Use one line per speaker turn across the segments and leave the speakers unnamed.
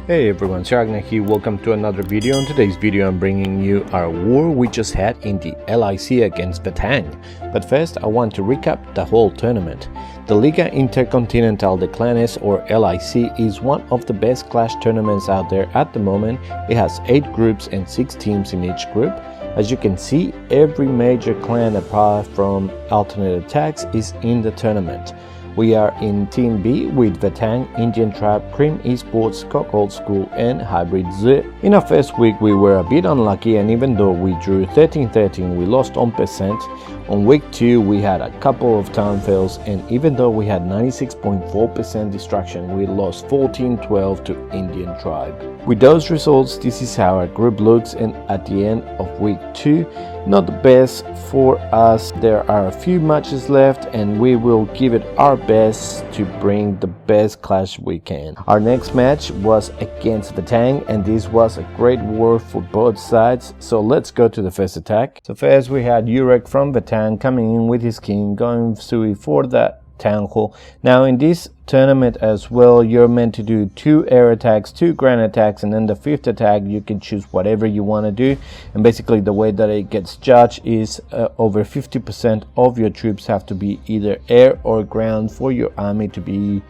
Hey everyone, Zhanghan here. Welcome to another video. In today's video I'm bringing you our war we just had in the LIC against Vatang. But first I want to recap the whole tournament. The Liga Intercontinental de Clanes or LIC is one of the best clash tournaments out there at the moment. It has 8 groups and 6 teams in each group. As you can see, every major clan apart from alternate attacks is in the tournament. We are in Team B with Vatang, Indian Tribe, Cream Esports, Cock Old School and Hybrid Z. In our first week we were a bit unlucky, and even though we drew 13-13 we lost on percent. On week 2 we had a couple of town fails, and even though we had 96.4% destruction we lost 14-12 to Indian Tribe. With those results, this is how our group looks, and at the end of week 2, not the best for us. There are a few matches left and we will give it our best to bring the best clash we can. Our next match was against Vatang, and this was a great war for both sides. So let's go to the first attack. So first we had Urek from Vatang coming in with his king, going Sui for that town hall. Now in this tournament as well, you're meant to do 2 air attacks, 2 ground attacks, and then the 5th attack you can choose whatever you want to do. And basically the way that it gets judged is over 50% of your troops have to be either air or ground for your army to be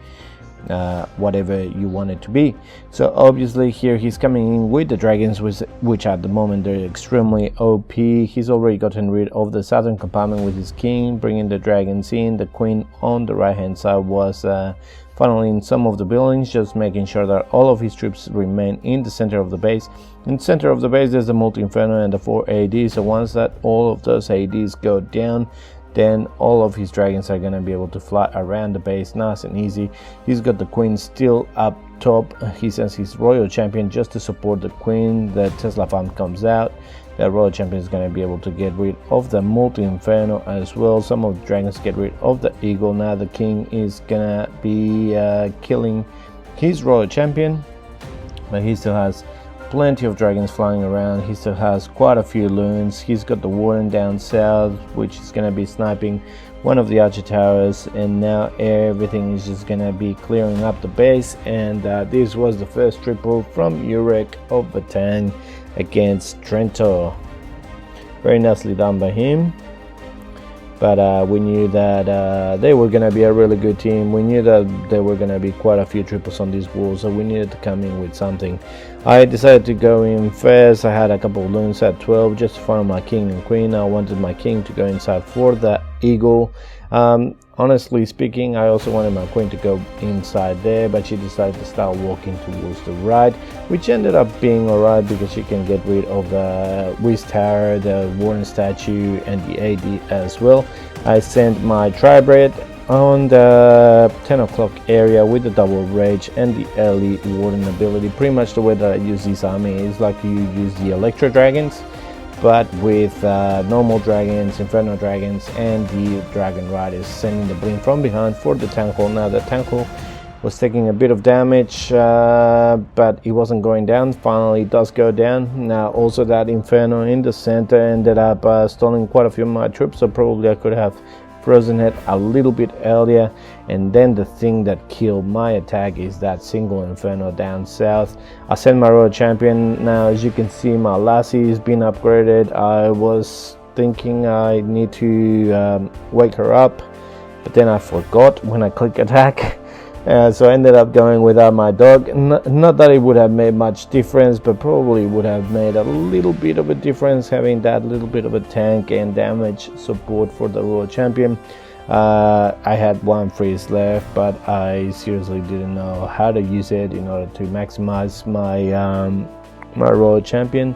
whatever you want it to be. So obviously here he's coming in with the dragons, which at the moment they're extremely OP. He's already gotten rid of the southern compartment with his king, bringing the dragons in. The queen on the right hand side was funneling some of the buildings, just making sure that all of his troops remain in the center of the base. In the center of the base there's the multi-inferno and the 4 ADs, so once that all of those ADs go down, then all of his dragons are going to be able to fly around the base nice and easy. He's got the queen still up top. He sends his royal champion just to support the queen. The Tesla farm comes out. The royal champion is going to be able to get rid of the multi-inferno as well. Some of the dragons get rid of the eagle. Now the king is going to be killing his royal champion, but he still has plenty of dragons flying around. He still has quite a few loons. He's got the warden down south, which is going to be sniping one of the archer towers, and now everything is just going to be clearing up the base. And this was the first triple from Urek of Vatang against Trento. Very nicely done by him. But we knew that they were going to be a really good team. We knew that there were going to be quite a few triples on this wall, so we needed to come in with something. I decided to go in first. I had a couple of loons at 12 just to follow my king and queen. I wanted my king to go inside for the eagle. Honestly speaking, I also wanted my queen to go inside there, but she decided to start walking towards the right, which ended up being alright because she can get rid of the Whiz Tower, the Warden statue and the AD as well. I sent my Tribred on the 10 o'clock area with the double rage and the early Warden ability. Pretty much the way that I use this army is like you use the Electro Dragons, but with normal dragons, inferno dragons and the dragon riders, sending the blink from behind for the tank hole. Now the tank hole was taking a bit of damage, but it wasn't going down. Finally it does go down. Now also that inferno in the center ended up stalling quite a few of my troops, so probably I could have frozen it a little bit earlier. And then the thing that killed my attack is that single inferno down south. I sent my royal champion. Now as you can see, my lassie has been upgraded. I was thinking I need to wake her up, but then I forgot when I click attack. So I ended up going without my dog. Not that it would have made much difference, but probably would have made a little bit of a difference having that little bit of a tank and damage support for the royal champion. I had 1 freeze left, but I seriously didn't know how to use it in order to maximize my my royal champion.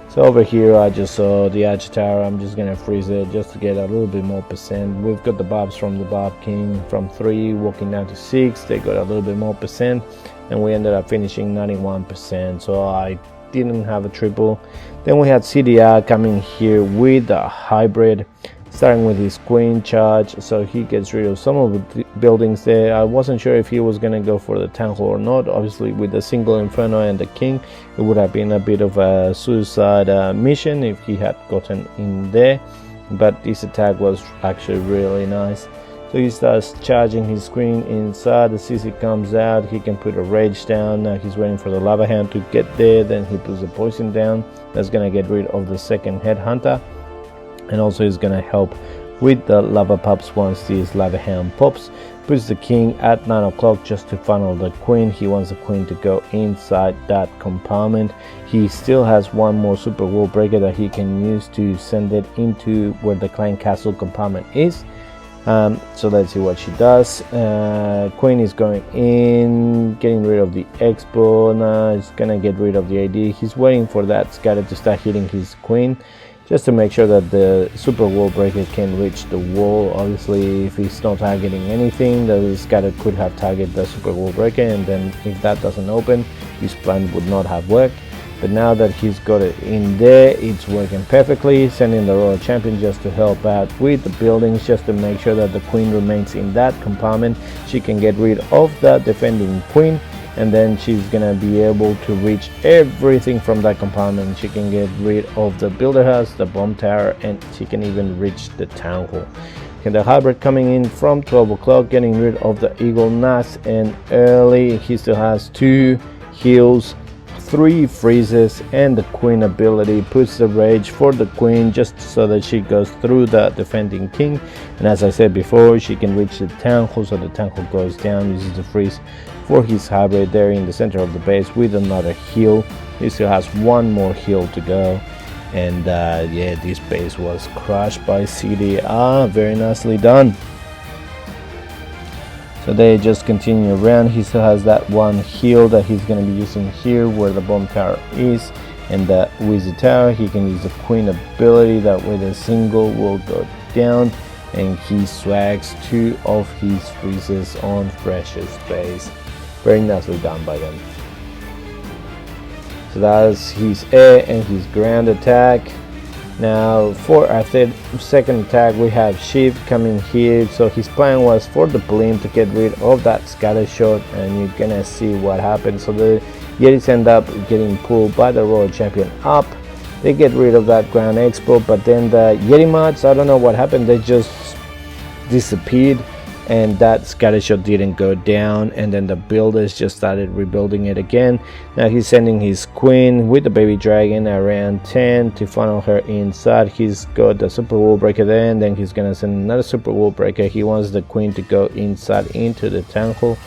So over here I just saw the archer tower. I'm just gonna freeze it just to get a little bit more percent. We've got the barbs from the barb king from 3 walking down to 6. They got a little bit more percent, and we ended up finishing 91%, so I didn't have a triple. Then we had Cydia coming here with the hybrid, starting with his queen charge, so he gets rid of some of the buildings there. I wasn't sure if he was going to go for the town hall or not. Obviously with the single inferno and the king, it would have been a bit of a suicide mission if he had gotten in there, but this attack was actually really nice. So he starts charging his queen inside. The CC comes out. He can put a rage down. Now he's waiting for the lava hound to get there. Then he puts the poison down. That's gonna get rid of the second headhunter, and also he's gonna help with the lava pups once this lava hound pops. Puts the king at 9 o'clock just to funnel the queen. He wants the queen to go inside that compartment. He still has one more super wall breaker that he can use to send it into where the clan castle compartment is. So let's see what she does. Queen is going in, getting rid of the expo. Now he's gonna get rid of the AD. He's waiting for that scatter to start hitting his queen, just to make sure that the super wall breaker can reach the wall. Obviously, if he's not targeting anything, the scatter could have targeted the super wall breaker, and then if that doesn't open, his plan would not have worked. But now that he's got it in there, it's working perfectly. Sending the royal champion just to help out with the buildings, just to make sure that the queen remains in that compartment. She can get rid of the defending queen, and then she's gonna be able to reach everything from that compartment. She can get rid of the builder house, the bomb tower, and she can even reach the town hall. Okay, the hybrid coming in from 12 o'clock, getting rid of the eagle nice and early. He still has 2 heals, 3 freezes, and the queen ability puts the rage for the queen just so that she goes through the defending king. And as I said before, she can reach the town hall, so the town hall goes down, uses the freeze for his hybrid there in the center of the base with another heal. He still has 1 more heal to go. And yeah, this base was crushed by Cydia. Very nicely done. So they just continue around. He still has that 1 heal that he's going to be using here where the bomb tower is, and that with the tower he can use the queen ability. That way the single will go down, and he swags 2 of his freezes on Fresh's base. Very nicely done by them. So that's his air and his ground attack. Now for our second attack, we have Shiv coming here. So his plan was for the Blim to get rid of that scatter shot, and you're gonna see what happens. So the Yetis end up getting pulled by the royal champion up. They get rid of that ground expo, but then the Yeti mods, I don't know what happened, they just disappeared, and that scatter shot didn't go down, and then the builders just started rebuilding it again. Now he's sending his queen with the baby dragon around 10 to funnel her inside. He's got the super wall breaker there, and then he's gonna send another super wall breaker. He wants the queen to go inside into the town hall.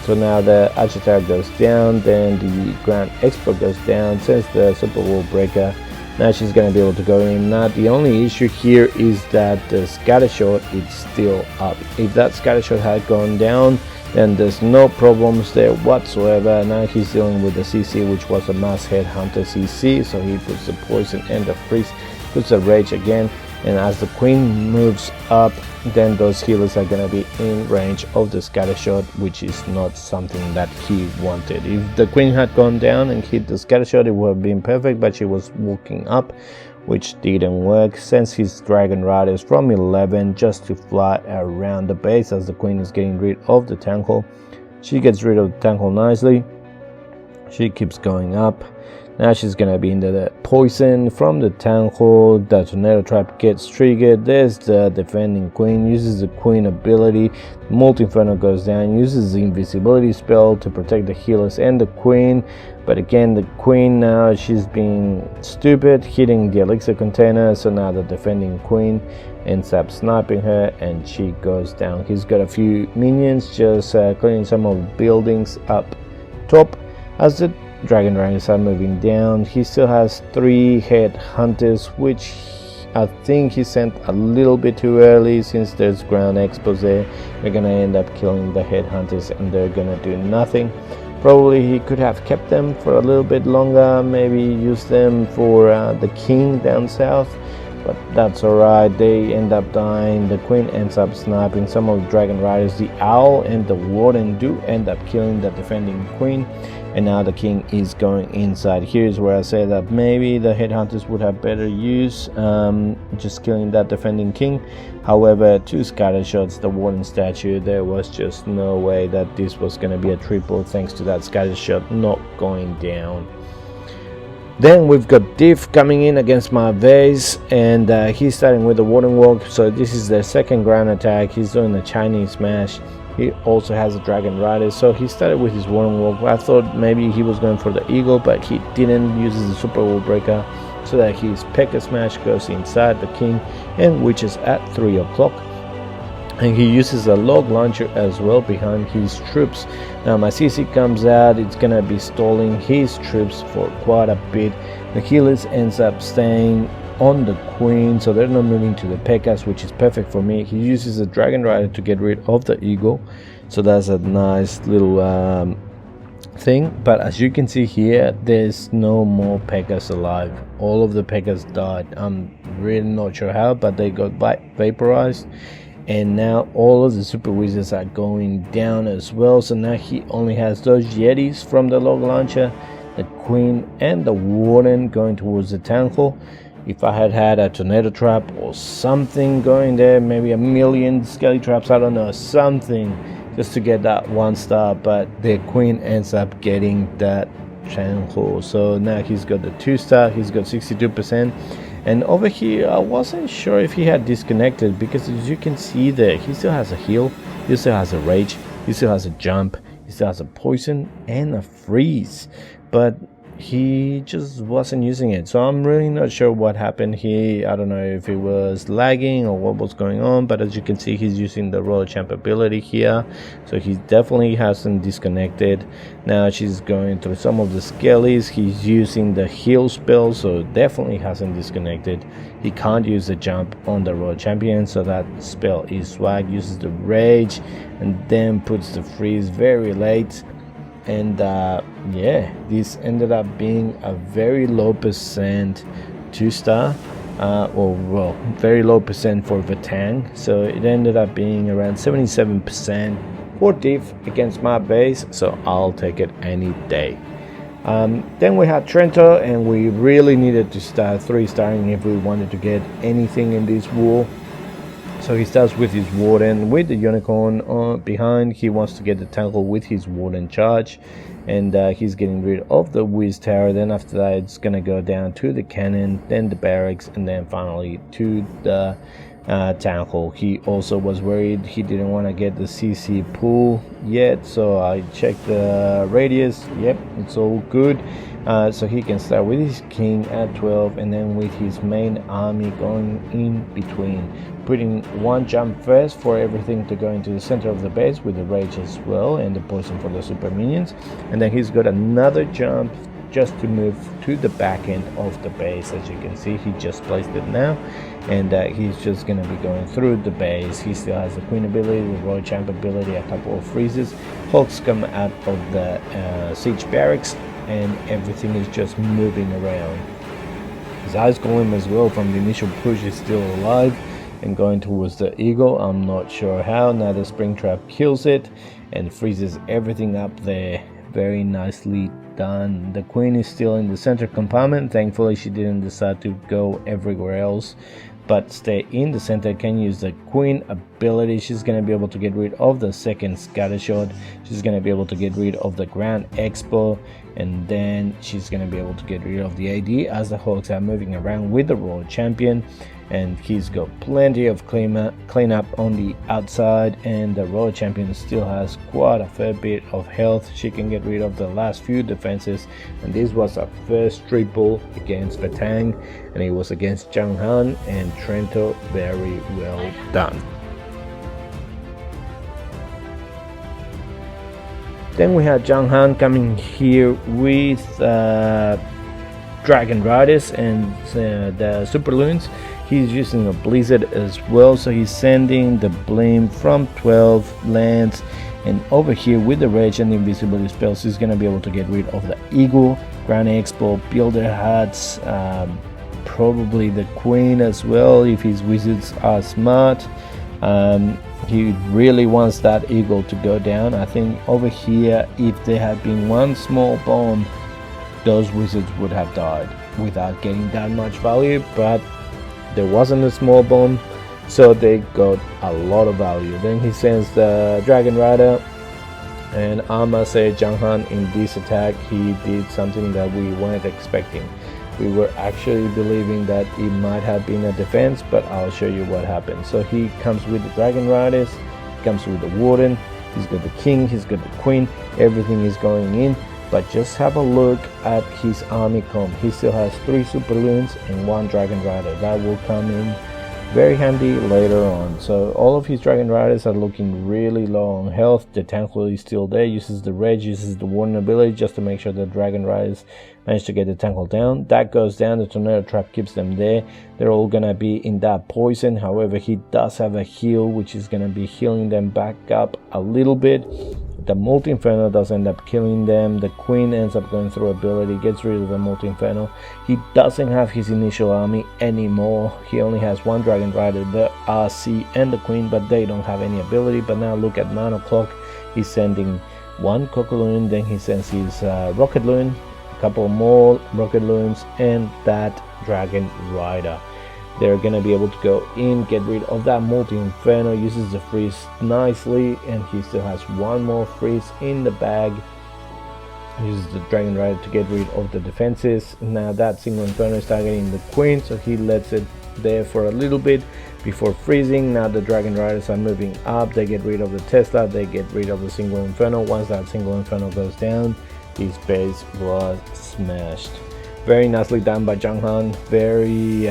So now the archer tower goes down, then the ground expo goes down, sends the super wall breaker. Now she's going to be able to go in. Now the only issue here is that the scatter shot is still up. If that scatter shot had gone down, then there's no problems there whatsoever. Now he's dealing with the CC, which was a mass headhunter CC, so he puts the poison and the freeze, puts the rage again, and as the queen moves up, then those healers are going to be in range of the scatter shot, which is not something that he wanted. If the queen had gone down and hit the scatter shot, it would have been perfect, but she was walking up, which didn't work. Sends his dragon riders from 11 just to fly around the base as the queen is getting rid of the town hall. She gets rid of the town hall nicely. She keeps going up. Now she's gonna be into the poison from the town hall. The tornado trap gets triggered. There's the defending queen, uses the queen ability. Multi Inferno goes down, uses the invisibility spell to protect the healers and the queen. But again, the queen now, she's being stupid, hitting the elixir container. So now the defending queen ends up sniping her, and she goes down. He's got a few minions just clearing some of the buildings up top as the dragon riders are moving down. He still has 3 head hunters, which I think he sent a little bit too early. Since there's ground expos there, they're gonna end up killing the head hunters and they're gonna do nothing. Probably he could have kept them for a little bit longer, maybe use them for the king down south, but that's alright. They end up dying. The queen ends up sniping some of the dragon riders. The owl and the warden do end up killing the defending queen, and now the king is going inside. Here's where I say that maybe the headhunters would have better use just killing that defending king. However, 2 scatter shots, the warden statue, there was just no way that this was going to be a triple thanks to that scatter shot not going down. Then we've got Diff coming in against my base, and he's starting with the Warden Walk. So this is their second ground attack. He's doing the Chinese smash. He also has a Dragon Rider, so he started with his Warden Walk. I thought maybe he was going for the Eagle, but he didn't. Uses the Super Wall Breaker so that his P.E.K.K.A smash goes inside the king and witches at 3 o'clock. And he uses a log launcher as well behind his troops. Now my CC comes out, it's gonna be stalling his troops for quite a bit. The healers ends up staying on the queen, so they're not moving to the P.E.K.K.A s, which is perfect for me. He uses a Dragon Rider to get rid of the Eagle, so that's a nice little thing. But as you can see here, there's no more P.E.K.K.A s alive. All of the P.E.K.K.A s died. I'm really not sure how, but they got vaporized. And now all of the super wizards are going down as well. So now he only has those Yetis from the log launcher, the queen and the warden going towards the town hall. If I had had a tornado trap or something going there, maybe a million skelly traps, I don't know, something just to get that 1 star, but the queen ends up getting that town hall. So now he's got the 2 star, he's got 62%. And over here, I wasn't sure if he had disconnected, because as you can see there, he still has a heal, he still has a rage, he still has a jump, he still has a poison and a freeze, but he just wasn't using it. So I'm really not sure what happened here. I don't know if it was lagging or what was going on, but as you can see, he's using the royal champ ability here, so he definitely hasn't disconnected. Now she's going through some of the skellies. He's using the heal spell, so definitely hasn't disconnected. He can't use the jump on the royal champion, so that spell is swag. Uses the rage and then puts the freeze very late. And yeah, this ended up being a very low percent 2 star, or well, very low percent for Vatang. So it ended up being around 77% for Diff against my base, so I'll take it any day. Then we had Trento, and we really needed to start 3-starring if we wanted to get anything in this war. So he starts with his warden with the unicorn behind. He wants to get the tackle with his warden charge, and he's getting rid of the whiz tower. Then after that, it's gonna go down to the cannon, then the barracks, and then finally to the town hall. He also was worried he didn't want to get the CC pool yet, so I checked the radius. Yep, it's all good. So he can start with his king at 12, and then with his main army going in between, putting 1 jump first for everything to go into the center of the base with the rage as well, and the poison for the super minions, and then he's got another jump just to move to the back end of the base. As you can see, he just placed it now, and he's just going to be going through the base. He still has the queen ability, the royal champ ability, a couple of freezes. Hulks come out of the siege barracks, and everything is just moving around. His ice golem as well from the initial push is still alive and going towards the eagle. I'm not sure how. Now the spring trap kills it and freezes everything up there. Very nicely done. The queen is still in the center compartment. Thankfully she didn't decide to go everywhere else, but stay in the center. Can use the queen ability. She's going to be able to get rid of the second scatter shot. She's going to be able to get rid of the grand expo, and then she's going to be able to get rid of the AD as the Hawks are moving around with the royal champion. And he's got plenty of cleanup on the outside, and the royal champion still has quite a fair bit of health. She can get rid of the last few defenses, and this was a first triple against Vatang, and it was against Zhanghan and Trento. Very well done. Then we had Zhanghan coming here with Dragon Riders and the Super Loons. He's using a blizzard as well, so he's sending the blame from 12 lands, and over here with the rage and the invisibility spells, he's going to be able to get rid of the eagle, grand expo, builder huts, probably the queen as well if his wizards are smart. He really wants that eagle to go down. I think over here, if there had been one small bomb, those wizards would have died without getting that much value, but there wasn't a small bomb, so they got a lot of value. Then he sends the Dragon Rider, and I must say Zhanghan in this attack, he did something that we weren't expecting. We were actually believing that it might have been a defense, but I'll show you what happened. So he comes with the Dragon Riders, he comes with the Warden, he's got the King, he's got the Queen, everything is going in. But just have a look at his army comp. He still has 3 Super Loons and 1 Dragon Rider. That will come in very handy later on. So all of his Dragon Riders are looking really low on health. The Tankle is still there, uses the Reg, uses the Warden ability just to make sure the Dragon Riders manage to get the Tankle down. That goes down, the Tornado Trap keeps them there. They're all gonna be in that poison. However, he does have a heal, which is gonna be healing them back up a little bit. The Multi-Inferno does end up killing them. The Queen ends up going through ability, gets rid of the Multi-Inferno. He doesn't have his initial army anymore. He only has 1 Dragon Rider, the RC and the Queen, but they don't have any ability. But now look at 9 o'clock. He's sending 1 Coco-Loon, then he sends his Rocket Loon, a couple more Rocket Loons, and that Dragon Rider. They're gonna be able to go in, get rid of that Multi-Inferno, uses the freeze nicely, and he still has 1 more freeze in the bag. Uses the Dragon Rider to get rid of the defenses. Now that single Inferno is targeting the Queen, so he lets it there for a little bit before freezing. Now the Dragon Riders are moving up, they get rid of the Tesla, they get rid of the single Inferno. Once that single Inferno goes down, his base was smashed. Very nicely done by Zhanghan. Very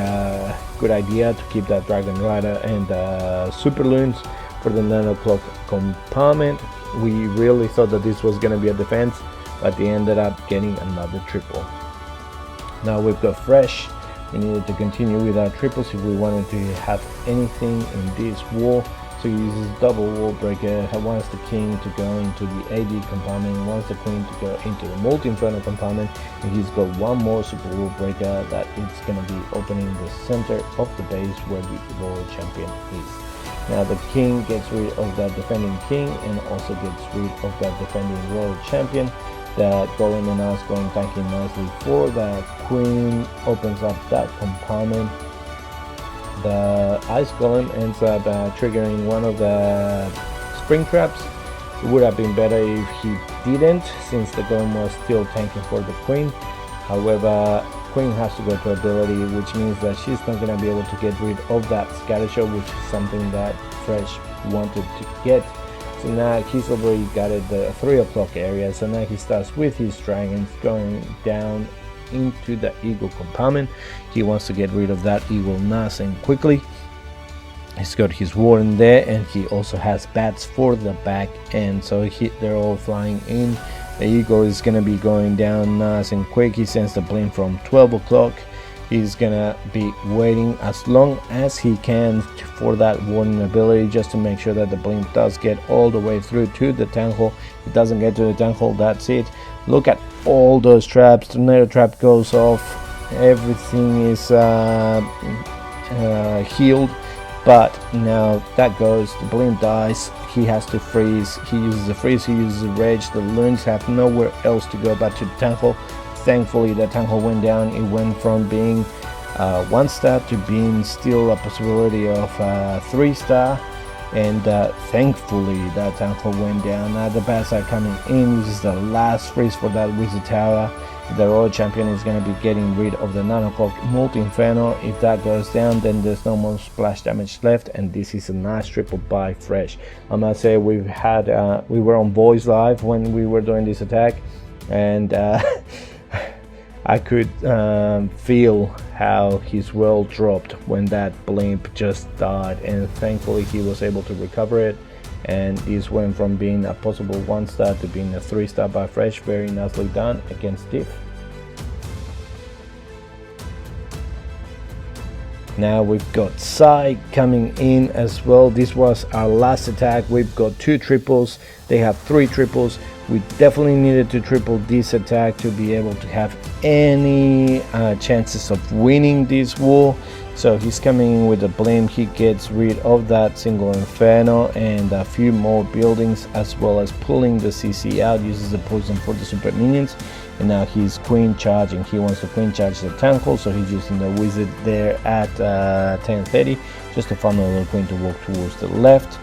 good idea to keep that Dragon Rider and Super Loons for the 9 o'clock compartment. We really thought that this was going to be a defense, but they ended up getting another triple. Now we've got Fresh. We needed to continue with our triples if we wanted to have anything in this war. So he uses double wall breaker, wants the King to go into the AD compartment, wants the Queen to go into the Multi-Inferno compartment, and he's got 1 more super wall breaker that is going to be opening the center of the base where the Royal Champion is. Now the King gets rid of that defending King and also gets rid of that defending Royal Champion. That Golem and us going tanking nicely for that Queen, opens up that compartment. The Ice Golem ends up triggering 1 of the Spring Traps. It would have been better if he didn't, since the Golem was still tanking for the Queen. However, Queen has to go to ability, which means that she's not going to be able to get rid of that Scatter Shot, which is something that Fresh wanted to get. So now he's already got it the 3 o'clock area, so now he starts with his dragons going down into the Eagle compartment. He wants to get rid of that Eagle nice and quickly. He's got his Warden there, and he also has bats for the back end, so they're all flying in. The Eagle is gonna be going down nice and quick. He sends the blimp from 12 o'clock. He's gonna be waiting as long as he can for that Warden ability, just to make sure that the blimp does get all the way through to the tank hole. If it doesn't get to the tank hole, that's it. Look at all those traps. Tornado Trap goes off, everything is healed, but now that goes, the blimp dies, he has to freeze. He uses the freeze, he uses the rage. The loons have nowhere else to go but to the tank hole. Thankfully the tank hole went down. It went from being 1 star to being still a possibility of 3 star, and thankfully that tank hole went down. Now the bats are coming in. This is the last freeze for that Wizard Tower. The Royal Champion is going to be getting rid of the 9 o'clock Multi-Inferno. If that goes down, then there's no more splash damage left, and this is a nice triple by Fresh. I must say, we were on Voice Live when we were doing this attack, and I could feel how his world dropped when that blimp just died, and thankfully he was able to recover it, and this went from being a possible 1 star to being a 3 star by Fresh. Very nicely done against Diff. Now we've got Sai coming in as well. This was our last attack. We've got 2 triples, they have 3 triples. We definitely needed to triple this attack to be able to have any chances of winning this war. So he's coming in with a blimp. He gets rid of that single Inferno and a few more buildings, as well as pulling the CC out, uses the poison for the super minions. And now he's Queen charging. He wants to Queen charge the tank hole, so he's using the Wizard there at 10:30 just to funnel the Queen to walk towards the left.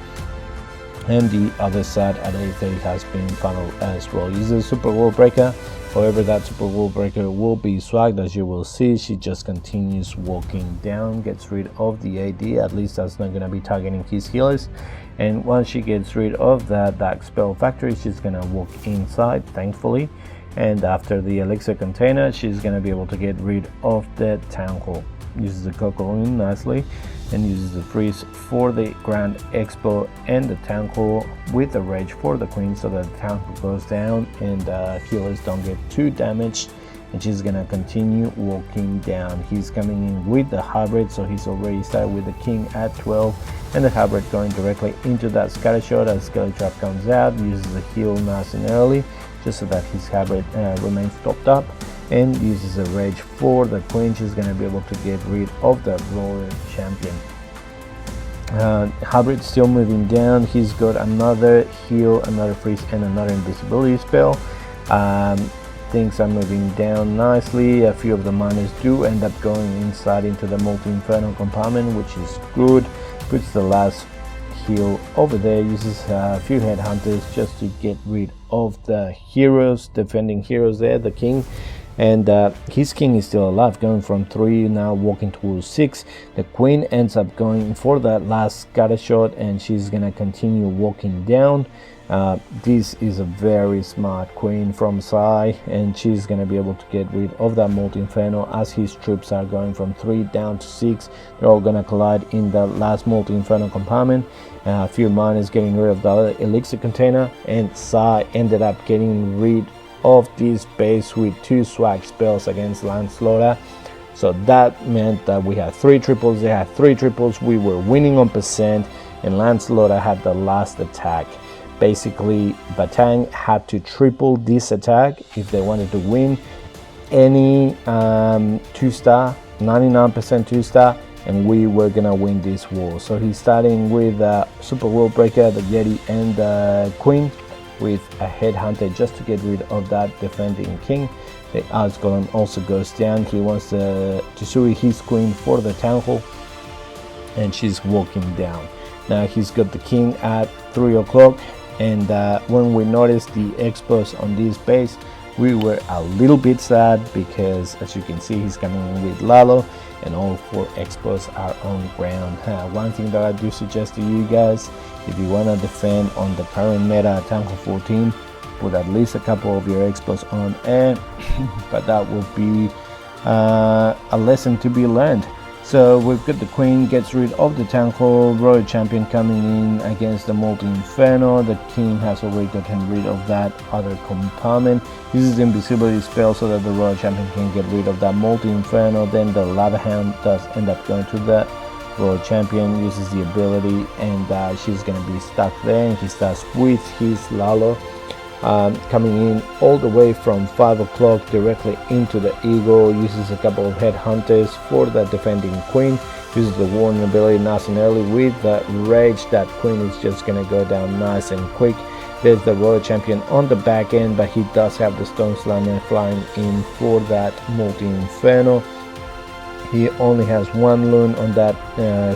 And the other side at 8:30 has been funneled as well. Uses a super wall breaker, However, that super wall breaker will be swagged, as you will see. She just continues walking down, gets rid of the AD. At least that's not going to be targeting his healers. And once she gets rid of that dark spell factory, she's going to walk inside, thankfully. And after the elixir container, she's going to be able to get rid of the town hall. Uses the Cocoon nicely and uses the freeze for the Grand Expo and the town hall with the rage for the queen, so that the town hall goes down and healers don't get too damaged. And she's gonna continue walking down. He's coming in with the hybrid, so he's already started with the king at 12 and the hybrid going directly into that scattershot as Skelly Trap comes out. Uses the heal nice and early just so that his hybrid remains topped up, and uses a rage for the queen. She's going to be able to get rid of the royal champion. Hybrid still moving down. He's got another heal, another freeze, and another invisibility spell. Things are moving down nicely. A few of the miners do end up going inside into the multi-inferno compartment, which is good. Puts the last heal over there. Uses a few headhunters just to get rid of the heroes, defending heroes there, the king. And his king is still alive, going from 3 now walking towards 6. The queen ends up going for that last scatter shot, and she's gonna continue walking down. This is a very smart queen from Sai, and she's gonna be able to get rid of that multi-inferno as his troops are going from 3 down to 6. They're all gonna collide in the last multi-inferno compartment. A few miners getting rid of the elixir container, and Sai ended up getting rid of this base with 2 swag spells against Landslaughter. So that meant that we had 3 triples, they had 3 triples, we were winning on percent, and Landslaughter had the last attack. Basically, Vatang had to triple this attack if they wanted to win any 2-star, 99% 2-star, and we were gonna win this war. So he's starting with Super World Breaker, the Yeti, and the Queen, with a headhunter just to get rid of that defending king. The Arch Golem also goes down. He wants to Tsui his queen for the town hall, and she's walking down. Now he's got the king at 3 o'clock, and when we noticed the expos on this base, we were a little bit sad because, as you can see, he's coming in with Lalo, and all 4 expos are on ground. One thing that I do suggest to you guys, if you want to defend on the current meta Th14, put at least a couple of your expos on air, but that will be a lesson to be learned. So we've got the queen gets rid of the town hall, royal champion coming in against the multi-inferno. The king has already gotten rid of that other compartment. Uses the invisibility spell so that the royal champion can get rid of that multi-inferno. Then the lava hound does end up going to the royal champion, uses the ability, and she's going to be stuck there, and he starts with his Lalo. Coming in all the way from 5 o'clock directly into the eagle. Uses a couple of headhunters for the defending queen. Uses the warning ability nice and early with the rage. That queen is just gonna go down nice and quick. There's the royal champion on the back end, but he does have the stone slammer flying in for that multi-inferno. He only has 1 loon on that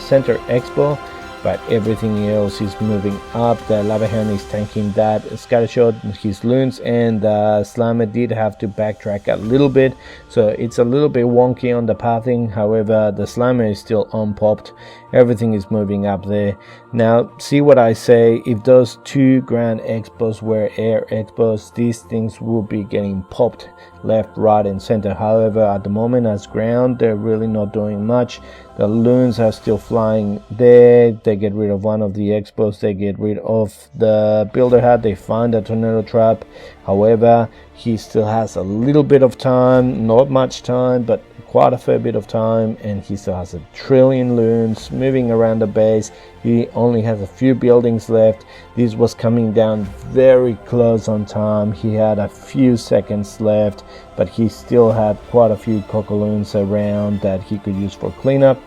center expo, but everything else is moving up. The lava hand is tanking that scattershot, his loons, and the slammer did have to backtrack a little bit, so it's a little bit wonky on the pathing. However, the slammer is still unpopped. Everything is moving up there. Now see what I say, if those 2 grand expos were air expos, these things will be getting popped left, right, and center. However, at the moment as ground, they're really not doing much. The loons are still flying there. They get rid of one of the expos, they get rid of the builder hat, they find a tornado trap. However, he still has a little bit of time, not much time, but quite a fair bit of time, and he still has 1 trillion loons moving around the base. He only has a few buildings left. This was coming down very close on time. He had a few seconds left, but he still had quite a few cockaloons around that he could use for cleanup,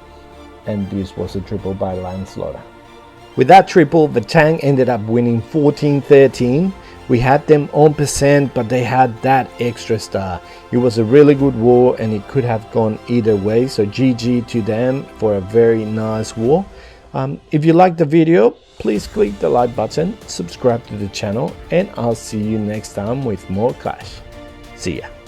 and this was a triple by Landslaughter. With that triple, Vatang ended up winning 14-13. We had them on percent, but they had that extra star. It was a really good war, and it could have gone either way, so GG to them for a very nice war. If you liked the video, please click the like button, subscribe to the channel, and I'll see you next time with more Clash. See ya.